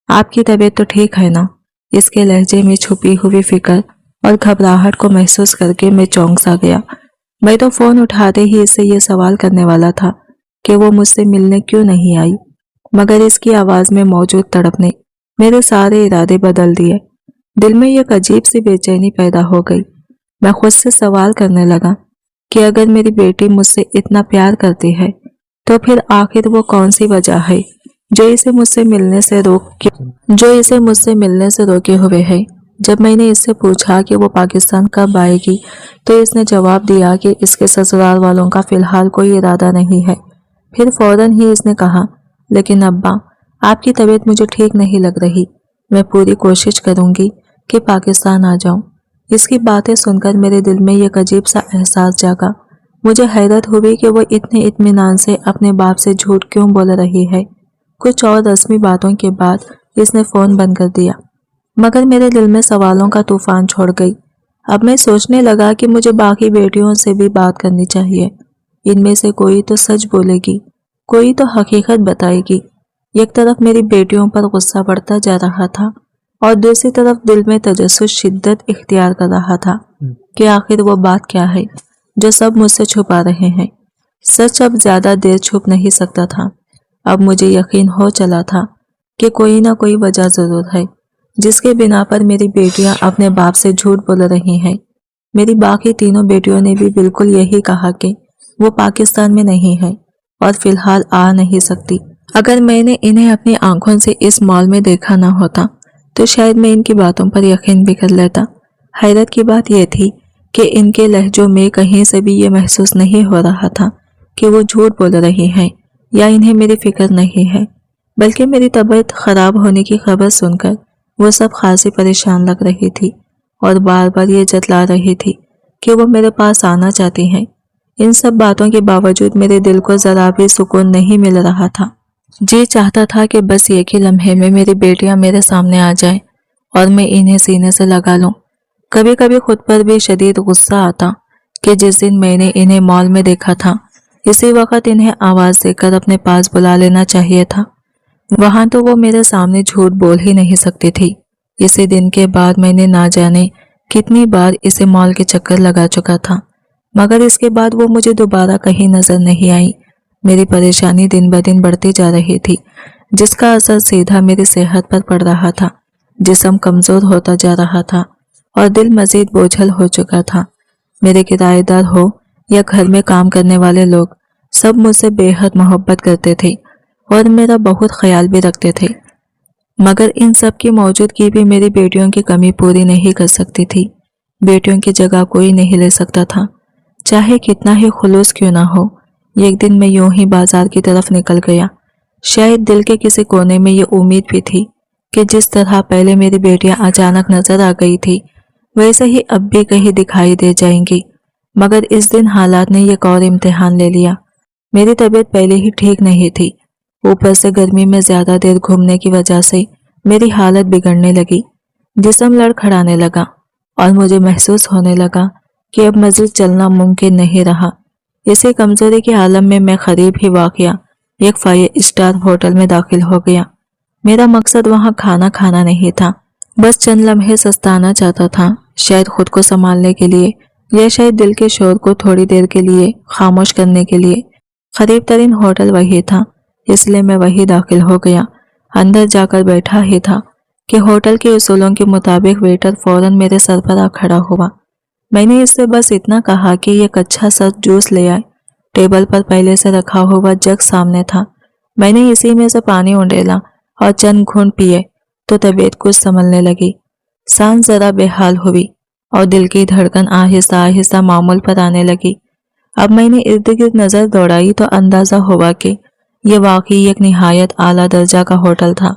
आपकी तबीयत तो ठीक है ना? इसके लहजे में छुपी हुई फिक्र और घबराहट को महसूस करके मैं चौंक सा गया। मैं तो फोन उठाते ही इससे ये सवाल करने वाला था कि वो मुझसे मिलने क्यों नहीं आई, मगर इसकी आवाज में मौजूद तड़प ने मेरे सारे इरादे बदल दिए। दिल में एक अजीब सी बेचैनी पैदा हो गई। मैं खुद से सवाल करने लगा कि अगर मेरी बेटी मुझसे इतना प्यार करती है तो फिर आखिर वो कौन सी वजह है जो इसे मुझसे मिलने से रोके हुए है। जब मैंने इससे पूछा कि वो पाकिस्तान कब आएगी तो इसने जवाब दिया कि इसके ससुराल वालों का फिलहाल कोई इरादा नहीं है। फिर फौरन ही इसने कहा, लेकिन अब्बा आपकी तबीयत मुझे ठीक नहीं लग रही, मैं पूरी कोशिश करूंगी कि पाकिस्तान आ जाऊं। इसकी बातें सुनकर मेरे दिल में एक अजीब सा एहसास जागा। मुझे हैरत हुई कि वो इतने इत्मीनान से अपने बाप से झूठ क्यों बोल रही है। कुछ और रस्मी बातों के बाद इसने फोन बंद कर दिया, मगर मेरे दिल में सवालों का तूफान छोड़ गई। अब मैं सोचने लगा कि मुझे बाकी बेटियों से भी बात करनी चाहिए। इनमें से कोई तो सच बोलेगी, कोई तो हकीकत बताएगी। एक तरफ मेरी बेटियों पर गुस्सा बढ़ता जा रहा था और दूसरी तरफ दिल में तजस्सुस शिद्दत इख्तियार कर रहा था कि आखिर वो बात क्या है जो सब मुझसे छुपा रहे हैं। सच अब ज्यादा देर छुप नहीं सकता था। अब मुझे यकीन हो चला था कि कोई ना कोई वजह जरूर है जिसके बिना पर मेरी बेटियां अपने बाप से झूठ बोल रही हैं। मेरी बाकी तीनों बेटियों ने भी बिल्कुल यही कहा कि वो पाकिस्तान में नहीं है और फिलहाल आ नहीं सकती। अगर मैंने इन्हें अपनी आंखों से इस मॉल में देखा ना होता तो शायद मैं इनकी बातों पर यकीन भी कर लेता। हैरत की बात यह थी कि इनके लहजों में कहीं से भी ये महसूस नहीं हो रहा था कि वो झूठ बोल रही हैं या इन्हें मेरी फिक्र नहीं है, बल्कि मेरी तबीयत खराब होने की खबर सुनकर वो सब खासी परेशान लग रही थी और बार बार ये जतला रही थी कि वो मेरे पास आना चाहती हैं। इन सब बातों के बावजूद मेरे दिल को जरा भी सुकून नहीं मिल रहा था। जी चाहता था कि बस एक ही लम्हे में मेरी बेटियां मेरे सामने आ जाएं और मैं इन्हें सीने से लगा लूं। कभी कभी खुद पर भी शदीद गुस्सा आता कि जिस दिन मैंने इन्हें मॉल में देखा था इसी वक्त इन्हें आवाज देकर अपने पास बुला लेना चाहिए था। वहां तो वो मेरे सामने झूठ बोल ही नहीं सकती थी। इसी दिन के बाद मैंने ना जाने कितनी बार इसे मॉल के चक्कर लगा चुका था, मगर इसके बाद वो मुझे दोबारा कहीं नजर नहीं आई। मेरी परेशानी दिन ब दिन बढ़ती जा रही थी, जिसका असर सीधा मेरी सेहत पर पड़ रहा था। जिस्म कमजोर होता जा रहा था और दिल मजीद बोझल हो चुका था। मेरे किराएदार हो या घर में काम करने वाले लोग, सब मुझसे बेहद मोहब्बत करते थे और मेरा बहुत ख्याल भी रखते थे, मगर इन सब की मौजूदगी भी मेरी बेटियों की कमी पूरी नहीं कर सकती थी। बेटियों की जगह कोई नहीं ले सकता था, चाहे कितना ही खुलूस क्यों ना हो। एक दिन मैं यूं ही बाजार की तरफ निकल गया। शायद दिल के किसी कोने में ये उम्मीद भी थी कि जिस तरह पहले मेरी बेटियां अचानक नजर आ गई थी, वैसे ही अब भी कहीं दिखाई दे जाएंगी। मगर इस दिन हालात ने एक और इम्तिहान ले लिया। मेरी तबीयत पहले ही ठीक नहीं थी, ऊपर से गर्मी में ज्यादा देर घूमने की वजह से मेरी हालत बिगड़ने लगी। जिस्म लड़खड़ाने लगा और मुझे महसूस होने लगा कि अब मजीद चलना मुमकिन नहीं रहा। इसी कमजोरी के आलम में मैं करीब ही वाक़या एक 5 स्टार होटल में दाखिल हो गया। मेरा मकसद वहां खाना खाना नहीं था, बस चंद लम्हे सस्ताना चाहता था, शायद खुद को संभालने के लिए या शायद दिल के शोर को थोड़ी देर के लिए खामोश करने के लिए। करीब तरीन होटल वही था, इसलिए मैं वही दाखिल हो गया। अंदर जाकर बैठा ही था कि होटल के उसूलों के मुताबिक वेटर फौरन मेरे सर पर आ खड़ा हुआ। मैंने इससे बस इतना कहा कि एक अच्छा सा जूस ले आए। टेबल पर पहले से रखा हुआ जग सामने था। मैंने इसी में से पानी उंडेला और चंद घूंट पिए तो तबीयत कुछ संभलने लगी। सांस जरा बेहाल हुई और दिल की धड़कन आहिस्ता आहिस्ता मामूल पर आने लगी। अब मैंने इर्द गिर्द नजर दौड़ाई तो अंदाजा हुआ कि ये वाकई एक निहायत आला दर्जा का होटल था।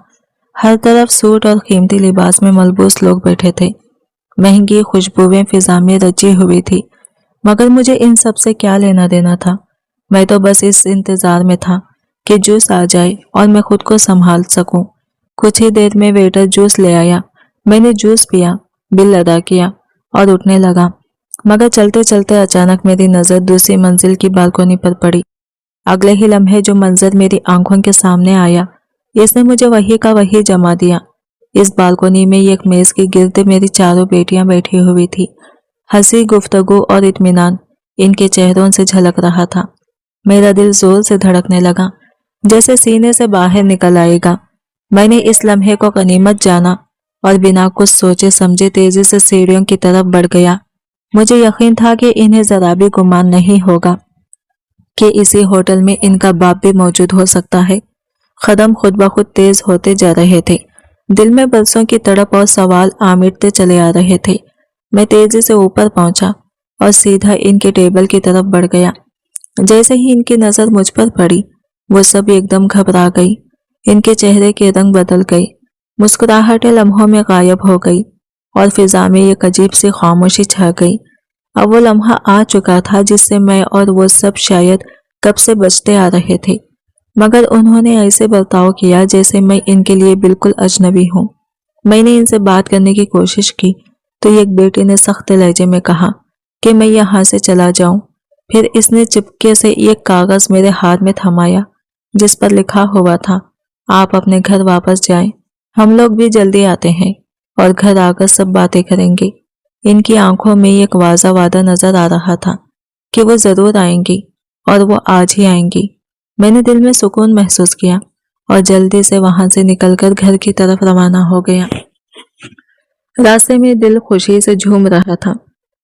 हर तरफ सूट और कीमती लिबास में मलबूस लोग बैठे थे। महंगी खुशबुएं फिजा में रची हुई थी, मगर मुझे इन सब से क्या लेना देना था। मैं तो बस इस इंतजार में था कि जूस आ जाए और मैं खुद को संभाल सकूं। कुछ ही देर में वेटर जूस ले आया। मैंने जूस पिया, बिल अदा किया और उठने लगा, मगर चलते चलते अचानक मेरी नजर दूसरी मंजिल की बालकोनी पर पड़ी। अगले ही लम्हे जो मंजर मेरी आंखों के सामने आया, इसने मुझे वही का वही जमा दिया। इस बालकोनी में एक मेज के गिर्द मेरी चारों बेटियां बैठी हुई थी। हंसी, गुफ्तगू और इत्मीनान इनके चेहरों से झलक रहा था। मेरा दिल जोर से धड़कने लगा, जैसे सीने से बाहर निकल आएगा। मैंने इस लम्हे को गनीमत जाना और बिना कुछ सोचे समझे तेजी से सीढ़ियों की तरफ बढ़ गया। मुझे यकीन था कि इन्हें जरा भी गुमान नहीं होगा कि इसी होटल में इनका बाप भी मौजूद हो सकता है। कदम खुद ब खुद तेज होते जा रहे थे। दिल में बरसों की तड़प और सवाल आमिरते चले आ रहे थे। मैं तेजी से ऊपर पहुंचा और सीधा इनके टेबल की तरफ बढ़ गया। जैसे ही इनकी नजर मुझ पर पड़ी, वो सब एकदम घबरा गई। इनके चेहरे के रंग बदल गए, मुस्कुराहटें लम्हों में गायब हो गई और फिजा में एक अजीब सी खामोशी छा गई। अब वो लम्हा आ चुका था जिससे मैं और वो सब शायद कब से बचते आ रहे थे, मगर उन्होंने ऐसे बर्ताव किया जैसे मैं इनके लिए बिल्कुल अजनबी हूँ। मैंने इनसे बात करने की कोशिश की तो एक बेटी ने सख्त लहजे में कहा कि मैं यहाँ से चला जाऊं। फिर इसने चिपके से एक कागज मेरे हाथ में थमाया जिस पर लिखा हुआ था, आप अपने घर वापस जाएं, हम लोग भी जल्दी आते हैं और घर आकर सब बातें करेंगे। इनकी आंखों में एक वाज़ा वादा नजर आ रहा था कि वो जरूर आएंगी और वो आज ही आएंगी। मैंने दिल में सुकून महसूस किया और जल्दी से वहां से निकलकर घर की तरफ रवाना हो गया। रास्ते में दिल खुशी से झूम रहा था,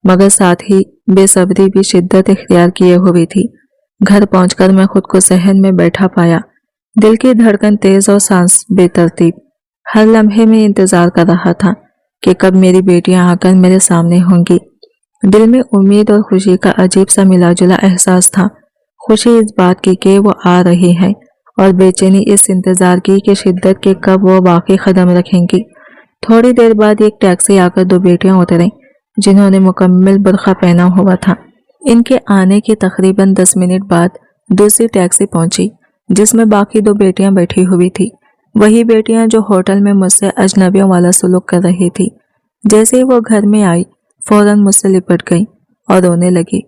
मगर साथ ही बेसब्री भी शिद्दत इख्तियार किए हुई थी। घर पहुंचकर मैं खुद को सहन में बैठा पाया। दिल की धड़कन तेज और सांस बेतरतीब। हर लम्हे में इंतजार कर रहा था कि कब मेरी बेटियां आकर मेरे सामने होंगी। दिल में उम्मीद और खुशी का अजीब सा मिला जुला एहसास था। खुशी इस बात की कि वो आ रही है और बेचैनी इस इंतजार की कि शिद्दत के कब वो वाकई कदम रखेंगी। थोड़ी देर बाद एक टैक्सी आकर दो बेटियां उतरी जिन्होंने मुकम्मल बुर्का पहना हुआ था। इनके आने के तकरीबन 10 मिनट बाद दूसरी टैक्सी पहुंची जिसमें बाकी दो बेटियां बैठी हुई थी। वही बेटियां जो होटल में मुझसे अजनबियों वाला सलूक कर रही थी। जैसे ही वो घर में आई, फौरन मुझसे लिपट गई और रोने लगी।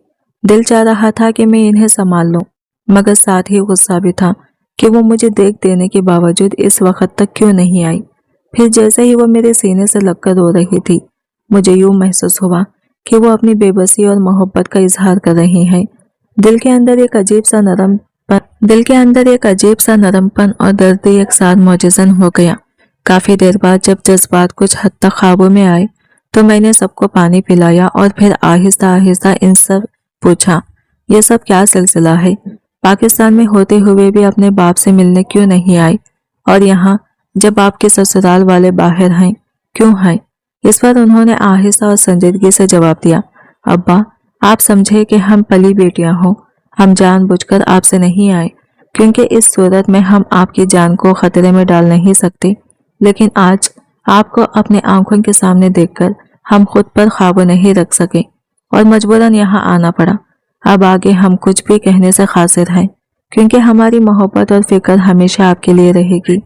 दिल चाह रहा था कि मैं इन्हें संभाल लूं, मगर साथ ही गुस्सा भी था कि वो मुझे देख देने के बावजूद इस वक्त तक क्यों नहीं आई। फिर जैसे ही वो मेरे सीने से लगकर रो रही थी, मुझे यूं महसूस हुआ कि वो अपनी बेबसी और मोहब्बत का इजहार कर रही हैं। दिल के अंदर एक अजीब सा नरमपन और दर्द एक साथ मौजज़न हो गया। काफी देर बाद जब जज्बात कुछ हद तक काबू में आए तो मैंने सबको पानी पिलाया और फिर आहिस्ता आहिस्ता इन सब पूछा, ये सब क्या सिलसिला है? पाकिस्तान में होते हुए भी अपने बाप से मिलने क्यों नहीं आई, और यहाँ जब आपके ससुराल वाले बाहर हैं क्यों हैं? इस पर उन्होंने आहिस्ता और संजीदगी से जवाब दिया, अब्बा आप समझे कि हम पली बेटियां हों, हम जानबूझकर आपसे नहीं आए, क्योंकि इस सूरत में हम आपकी जान को खतरे में डाल नहीं सकते। लेकिन आज आपको अपने आंखों के सामने देखकर हम खुद पर काबू नहीं रख सके और मजबूरन यहाँ आना पड़ा। अब आगे हम कुछ भी कहने से कासिर हैं, क्योंकि हमारी मोहब्बत और फिक्र हमेशा आपके लिए रहेगी।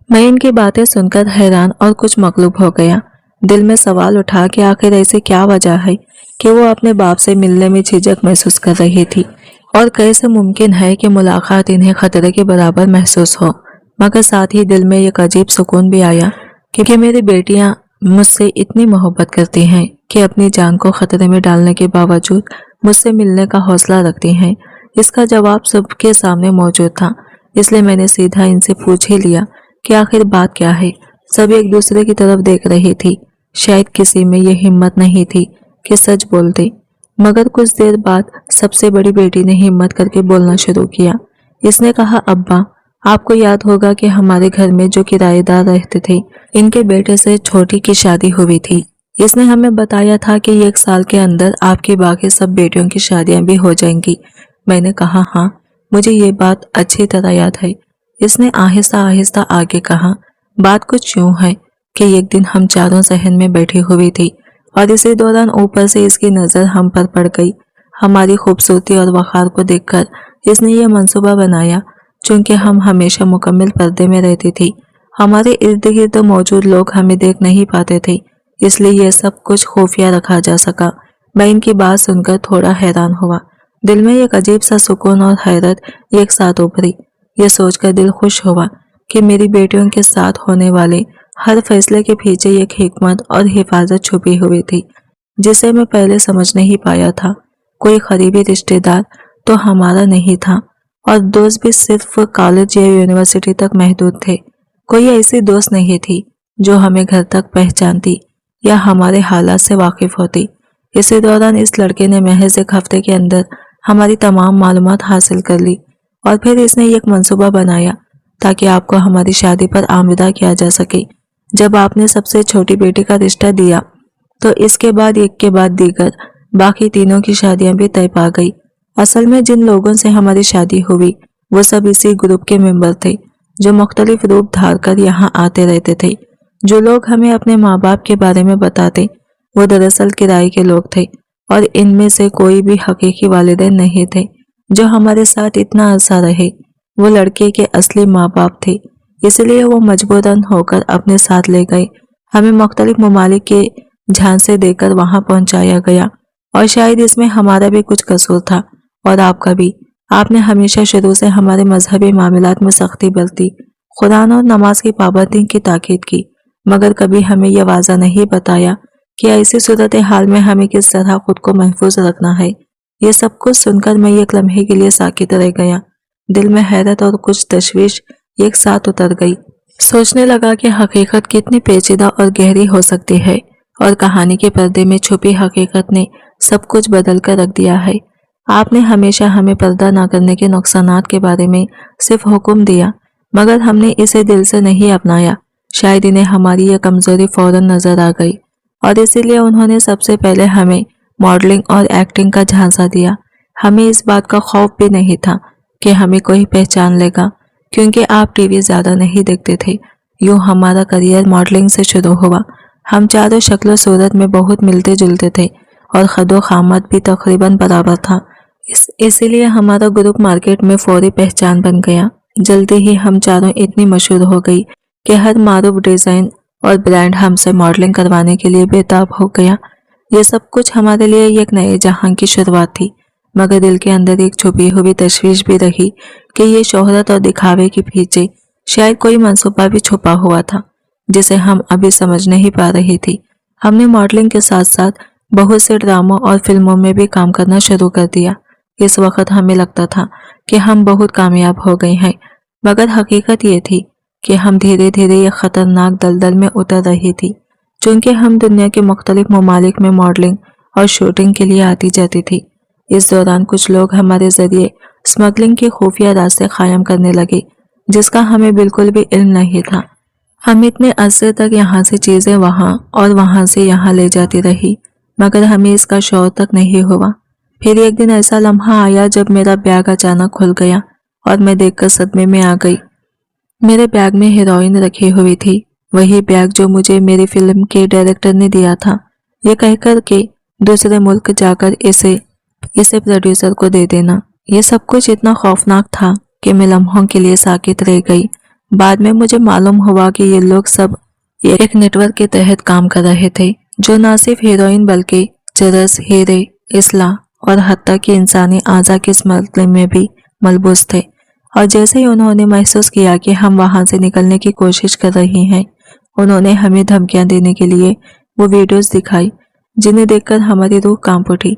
मैं इनकी बातें सुनकर हैरान और कुछ मकलूब हो गया। दिल में सवाल उठा कि आखिर ऐसी क्या वजह है कि वो अपने बाप से मिलने में झिझक महसूस कर रही थी, और कैसे मुमकिन है कि मुलाकात इन्हें खतरे के बराबर महसूस हो। मगर साथ ही दिल में एक अजीब सुकून भी आया क्योंकि मेरी बेटियां मुझसे इतनी मोहब्बत करती हैं कि अपनी जान को खतरे में डालने के बावजूद मुझसे मिलने का हौसला रखती हैं। इसका जवाब सबके सामने मौजूद था, इसलिए मैंने सीधा इनसे पूछ ही लिया कि आखिर बात क्या है। सब एक दूसरे की तरफ देख रही थी। शायद किसी में यह हिम्मत नहीं थी कि सच बोल दे, मगर कुछ देर बाद सबसे बड़ी बेटी ने हिम्मत करके बोलना शुरू किया। इसने कहा, अब्बा आपको याद होगा कि हमारे घर में जो किराएदार रहते थे, इनके बेटे से छोटी की शादी हुई थी। इसने हमें बताया था कि 1 साल के अंदर आपकी बाकी सब बेटियों की शादियां भी हो जाएंगी। मैंने कहा, हाँ मुझे ये बात अच्छी तरह याद है। इसने आहिस्ता आहिस्ता आगे कहा, बात कुछ यूं है कि एक दिन हम चारों सहन में बैठी हुई थी और इसी दौरान ऊपर से इसकी नज़र हम पर पड़ गई। हमारी खूबसूरती और वक़ार को देखकर इसने ये मंसूबा बनाया। चूंकि हम हमेशा मुकम्मल पर्दे में रहती थी, हमारे इर्द गिर्द मौजूद लोग हमें देख नहीं पाते थे, इसलिए यह सब कुछ खुफिया रखा जा सका। मैं इनकी बात सुनकर थोड़ा हैरान हुआ। दिल में एक अजीब सा सुकून और हैरत एक साथ उभरी। यह सोचकर दिल खुश हुआ कि मेरी बेटियों के साथ होने वाले हर फैसले के पीछे एक हिकमत और हिफाजत छुपी हुई थी, जिसे मैं पहले समझ नहीं पाया था। कोई करीबी रिश्तेदार तो हमारा नहीं था, और दोस्त भी सिर्फ कॉलेज या यूनिवर्सिटी तक महदूद थे। कोई ऐसी दोस्त नहीं थी जो हमें घर तक पहचानती या हमारे हालात से वाकिफ होती। इसी दौरान इस लड़के ने महज 1 हफ्ते के अंदर हमारी तमाम मालूमात हासिल कर ली, और फिर इसने एक मंसूबा बनाया ताकि आपको हमारी शादी पर आमदा किया जा सके। जब आपने सबसे छोटी बेटी का रिश्ता दिया तो इसके बाद एक के बाद दीगर बाकी तीनों की शादियां भी तय पा गई। असल में जिन लोगों से हमारी शादी हुई वो सब इसी ग्रुप के मेंबर थे, जो मुख्तलिफ रूप धार कर यहाँ आते रहते थे। जो लोग हमें अपने माँ बाप के बारे में बताते वो दरअसल किराए के लोग थे, और इनमें से कोई भी हकीकी वालिदैन नहीं थे जो हमारे साथ इतना अरसा रहे। वो लड़के के असली माँ बाप थे, इसलिए वो मजबूरन होकर अपने साथ ले गए। हमें मुख्तलिफ ममालिक के झांसे देकर वहां पहुंचाया गया, और शायद इसमें हमारा भी कुछ कसूर था और आपका भी। आपने हमेशा शुरू से हमारे मजहबी मामलात में सख्ती बरती, कुरान और नमाज की पाबंदी की ताकीद की, मगर कभी हमें यह वाज़ा नहीं बताया कि ऐसी सूरत हाल में हमें किस तरह खुद को महफूज रखना है। ये सब कुछ सुनकर मैं एक लम्हे के लिए साकित रह गया। दिल में हैरत और कुछ तशवीश एक साथ उतर गई। सोचने लगा कि हकीकत कितनी पेचीदा और गहरी हो सकती है, और कहानी के पर्दे में छुपी हकीकत ने सब कुछ बदल कर रख दिया है। आपने हमेशा हमें पर्दा न करने के नुकसानात के बारे में सिर्फ हुक्म दिया, मगर हमने इसे दिल से नहीं अपनाया। शायद इन्हें हमारी यह कमजोरी फौरन नजर आ गई, और इसीलिए उन्होंने सबसे पहले हमें मॉडलिंग और एक्टिंग का झांसा दिया। हमें इस बात का खौफ भी नहीं था कि हमें कोई पहचान लेगा, क्योंकि आप टीवी ज्यादा नहीं देखते थे। यूं हमारा करियर मॉडलिंग से शुरू हुआ। हम चारों शक्ल सूरत में बहुत मिलते जुलते थे, और खदो खामत भी तकरीबन बराबर था। इसीलिए हमारा ग्रुप मार्केट में फौरी पहचान बन गया। जल्दी ही हम चारों इतनी मशहूर हो गई कि हर मारूफ डिजाइन और ब्रांड हमसे मॉडलिंग करवाने के लिए बेताब हो गया। ये सब कुछ हमारे लिए एक नए जहां की शुरुआत थी, मगर दिल के अंदर एक छुपी हुई तशवीश भी रही कि ये शोहरत और दिखावे के पीछे शायद कोई मंसूबा भी छुपा हुआ था, जिसे हम अभी समझ नहीं पा रही थी। हमने मॉडलिंग के साथ साथ बहुत से ड्रामों और फिल्मों में भी काम करना शुरू कर दिया। इस वक्त हमें लगता था कि हम बहुत कामयाब हो गए हैं, मगर हकीकत ये थी कि हम धीरे धीरे एक खतरनाक दलदल में उतर रही थी। चूँकि हम दुनिया के मुख्तलिफ ममालिक में मॉडलिंग और शूटिंग के लिए आती जाती थी। इस दौरान कुछ लोग हमारे जरिए स्मगलिंग के खुफिया रास्ते कायम करने लगे, जिसका हमें बिल्कुल भी इल्म नहीं था। हम इतने अरसे तक यहाँ से चीज़ें वहाँ और वहाँ से यहाँ ले जाती रही, मगर हमें इसका शौर तक नहीं हुआ। फिर एक दिन ऐसा लम्हा आया जब मेरा बैग अचानक खुल गया और मैं देखकर सदमे में आ गई। मेरे बैग में हीरोइन रखी हुई थी, वही बैग जो मुझे मेरी फिल्म के डायरेक्टर ने दिया था, ये कहकर के दूसरे मुल्क जाकर इसे प्रोड्यूसर को दे देना। ये सब कुछ इतना खौफनाक था कि मैं लम्हों के लिए साकित रह गई। बाद में मुझे मालूम हुआ कि ये लोग सब एक नेटवर्क के तहत काम कर रहे थे, जो न सिर्फ हीरोइन बल्कि चरस, हीरे, इसला और हत्ता की इंसानी आज़ा के स्मगलिंग में भी मलबूस थे। और जैसे ही उन्होंने महसूस किया कि हम वहां से निकलने की कोशिश कर रही हैं, उन्होंने हमें धमकियां देने के लिए वो वीडियोस दिखाई, जिन्हें देखकर हमारी रूह कांप उठी।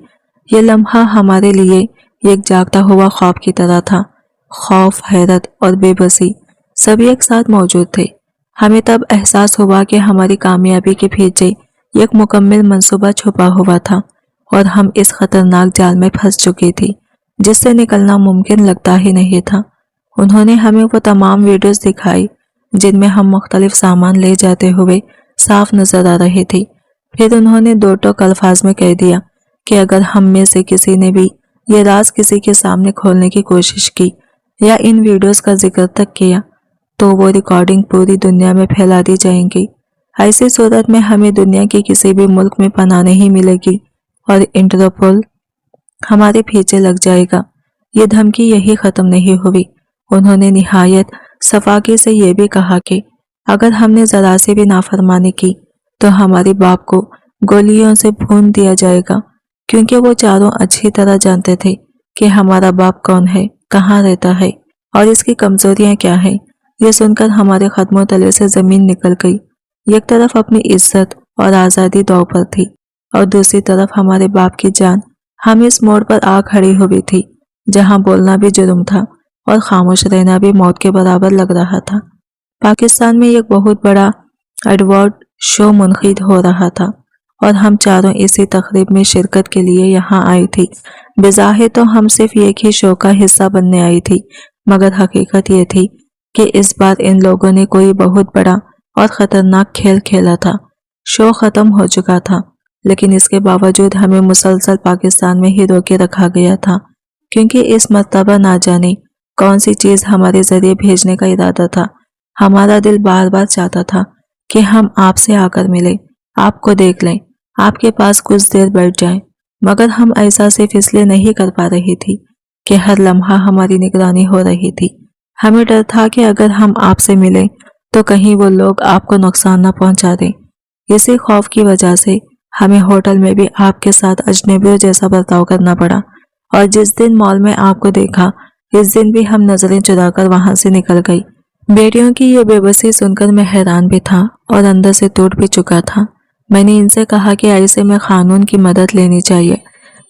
ये लम्हा हमारे लिए एक जागता हुआ ख्वाब की तरह था। खौफ, हैरत और बेबसी सभी एक साथ मौजूद थे। हमें तब एहसास हुआ कि हमारी कामयाबी के पीछे एक मुकम्मल मंसूबा छुपा हुआ था और हम इस खतरनाक जाल में फंस चुकी थी, जिससे निकलना मुमकिन लगता ही नहीं था। उन्होंने हमें वो तमाम वीडियोस दिखाई जिनमें हम मुख्तलिफ सामान ले जाते हुए साफ नजर आ रहे थे। फिर उन्होंने दो टोक अल्फाज में कह दिया कि अगर हम में से किसी ने भी ये राज किसी के सामने खोलने की कोशिश की या इन वीडियोस का जिक्र तक किया, तो वो रिकॉर्डिंग पूरी दुनिया में फैला दी जाएंगी। ऐसी सूरत में हमें दुनिया के किसी भी मुल्क में पनाह नहीं मिलेगी और इंटरपोल हमारे पीछे लग जाएगा। ये धमकी यही ख़त्म नहीं हुई। उन्होंने निहायत सफाकी से ये भी कहा कि अगर हमने ज़रा से भी नाफरमानी की तो हमारे बाप को गोलियों से भून दिया जाएगा, क्योंकि वो चारों अच्छी तरह जानते थे कि हमारा बाप कौन है, कहाँ रहता है और इसकी कमजोरियां क्या हैं। ये सुनकर हमारे कदमों तले से ज़मीन निकल गई। एक तरफ अपनी इज्जत और आज़ादी दांव पर थी और दूसरी तरफ हमारे बाप की जान। हम इस मोड़ पर आ खड़ी हुई थी जहां बोलना भी जुर्म था और खामोश रहना भी मौत के बराबर लग रहा था। पाकिस्तान में एक बहुत बड़ा अवार्ड शो मुनक़िद हो रहा था और हम चारों इसी तकरीब में शिरकत के लिए यहाँ आई थी। बेज़ाहिर तो हम सिर्फ एक ही शो का हिस्सा बनने आई थी, मगर हकीकत ये थी कि इस बार इन लोगों ने कोई बहुत बड़ा और ख़तरनाक खेल खेला था। शो ख़त्म हो चुका था, लेकिन इसके बावजूद हमें मुसलसल पाकिस्तान में ही रोके रखा गया था, क्योंकि इस मर्तबा ना जाने कौन सी चीज़ हमारे ज़रिए भेजने का इरादा था। हमारा दिल बार बार चाहता था कि हम आपसे आकर मिलें, आपको देख लें, आपके पास कुछ देर बैठ जाएं, मगर हम ऐसा सिर्फ इसलिए नहीं कर पा रही थी कि हर लम्हा हमारी निगरानी हो रही थी। हमें डर था कि अगर हम आपसे मिलें तो कहीं वो लोग आपको नुकसान न पहुंचा दें। इसी खौफ की वजह से हमें होटल में भी आपके साथ अजनबियों जैसा बर्ताव करना पड़ा, और जिस दिन मॉल में आपको देखा, इस दिन भी हम नजरें चुराकर वहां से निकल गई। बेटियों की ये बेबसी सुनकर मैं हैरान भी था और अंदर से टूट भी चुका था। मैंने इनसे कहा कि ऐसे में कानून की मदद लेनी चाहिए,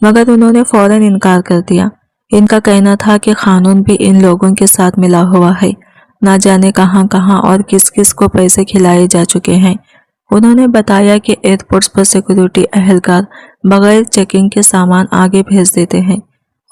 मगर उन्होंने फौरन इनकार कर दिया। इनका कहना था कि कानून भी इन लोगों के साथ मिला हुआ है, ना जाने कहां कहां और किस किस को पैसे खिलाए जा चुके हैं। उन्होंने बताया कि एयरपोर्ट्स पर सिक्योरिटी अहलकार बगैर चेकिंग के सामान आगे भेज देते हैं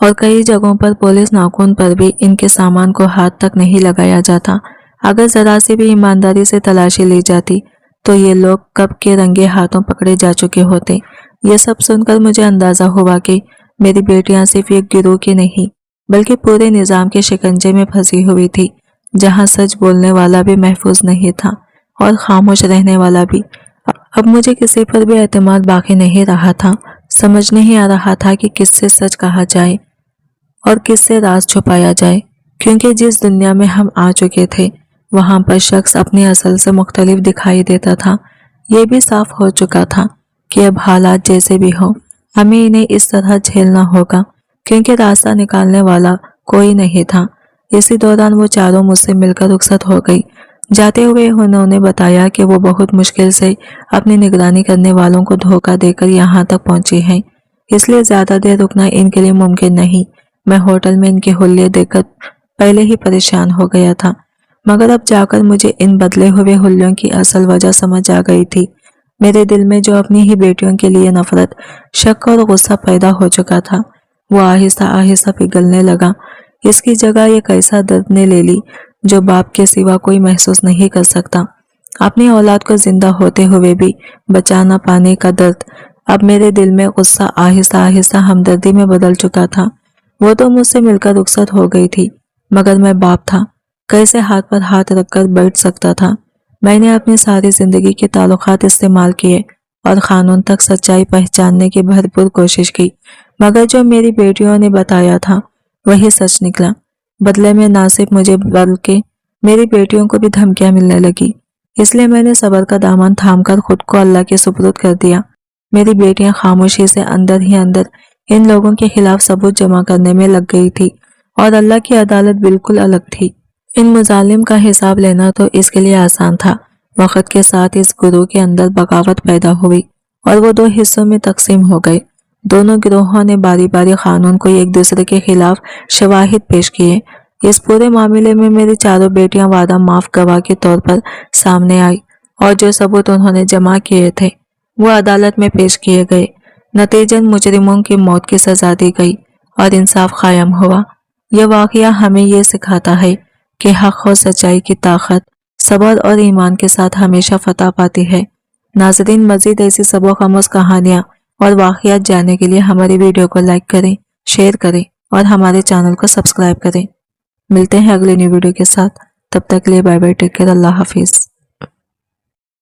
और कई जगहों पर पुलिस नाखून पर भी इनके सामान को हाथ तक नहीं लगाया जाता। अगर जरा सी भी ईमानदारी से तलाशी ली जाती तो ये लोग कब के रंगे हाथों पकड़े जा चुके होते। ये सब सुनकर मुझे अंदाजा हुआ कि मेरी बेटियां सिर्फ एक गिरोह की नहीं बल्कि पूरे निज़ाम के शिकंजे में फंसी हुई थी, जहां सच बोलने वाला भी महफूज नहीं था और खामोश रहने वाला भी। अब मुझे किसी पर भी एतमाद बाकी नहीं रहा था। समझ नहीं आ रहा था कि किससे सच कहा जाए और किससे राज छुपाया जाए, क्योंकि जिस दुनिया में हम आ चुके थे वहां पर शख्स अपनी असल से मुख्तलिफ दिखाई देता था। ये भी साफ हो चुका था कि अब हालात जैसे भी हो, हमें इन्हें इस तरह झेलना होगा, क्योंकि रास्ता निकालने वाला कोई नहीं था। इसी दौरान वो चारों मुझसे मिलकर रुखसत हो गई। जाते हुए उन्होंने बताया कि वो बहुत मुश्किल से अपनी निगरानी करने वालों को धोखा देकर यहाँ तक पहुंची हैं, इसलिए ज़्यादा देर रुकना इनके लिए मुमकिन नहीं। मैं होटल में इनके हुल्ले देखकर पहले ही परेशान हो गया था, मगर अब जाकर मुझे इन बदले हुए हुल्लों की असल वजह समझ आ गई थी। میرے دل میں جو اپنی ہی بیٹیوں کے لیے نفرت، شک اور غصہ پیدا ہو چکا تھا وہ آہستہ آہستہ پگھلنے لگا۔ اس کی جگہ ایک ایسا درد نے لے لی جو باپ کے سوا کوئی محسوس نہیں کر سکتا۔ اپنی اولاد کو زندہ ہوتے ہوئے بھی بچا نہ پانے کا درد۔ اب میرے دل میں غصہ آہستہ آہستہ ہمدردی میں بدل چکا تھا۔ وہ تو مجھ سے مل کر رخصت ہو گئی تھی، مگر میں باپ تھا، کیسے ہاتھ پر ہاتھ رکھ کر بیٹھ سکتا تھا؟ میں نے اپنی ساری زندگی کے تعلقات استعمال کیے اور قانون تک سچائی پہچاننے کی بھرپور کوشش کی، مگر جو میری بیٹیوں نے بتایا تھا وہی سچ نکلا۔ بدلے میں نہ صرف مجھے بلکہ میری بیٹیوں کو بھی دھمکیاں ملنے لگی۔ اس لیے میں نے صبر کا دامن تھام کر خود کو اللہ کے سپرد کر دیا۔ میری بیٹیاں خاموشی سے اندر ہی اندر ان لوگوں کے خلاف ثبوت جمع کرنے میں لگ گئی تھی، اور اللہ کی عدالت بالکل الگ تھی۔ ان مظالم کا حساب لینا تو اس کے لیے آسان تھا۔ وقت کے ساتھ اس گروہ کے اندر بغاوت پیدا ہوئی اور وہ دو حصوں میں تقسیم ہو گئے۔ دونوں گروہوں نے باری باری قانون کو ایک دوسرے کے خلاف شواہد پیش کیے۔ اس پورے معاملے میں میری چاروں بیٹیاں وعدہ معاف گواہ کے طور پر سامنے آئی، اور جو ثبوت انہوں نے جمع کیے تھے وہ عدالت میں پیش کیے گئے۔ نتیجن مجرموں کی موت کی سزا دی گئی اور انصاف قائم ہوا۔ یہ واقعہ ہمیں یہ سکھاتا ہے کہ حق اور سچائی کی طاقت صبر اور ایمان کے ساتھ ہمیشہ فتح پاتی ہے۔ ناظرین، مزید ایسی سبق آموز کہانیاں اور واقعات جاننے کے لیے ہماری ویڈیو کو لائک کریں، شیئر کریں اور ہمارے چینل کو سبسکرائب کریں۔ ملتے ہیں اگلے نیو ویڈیو کے ساتھ، تب تک کے لیے بائے بائے، ٹیک کیئر، اللہ حافظ۔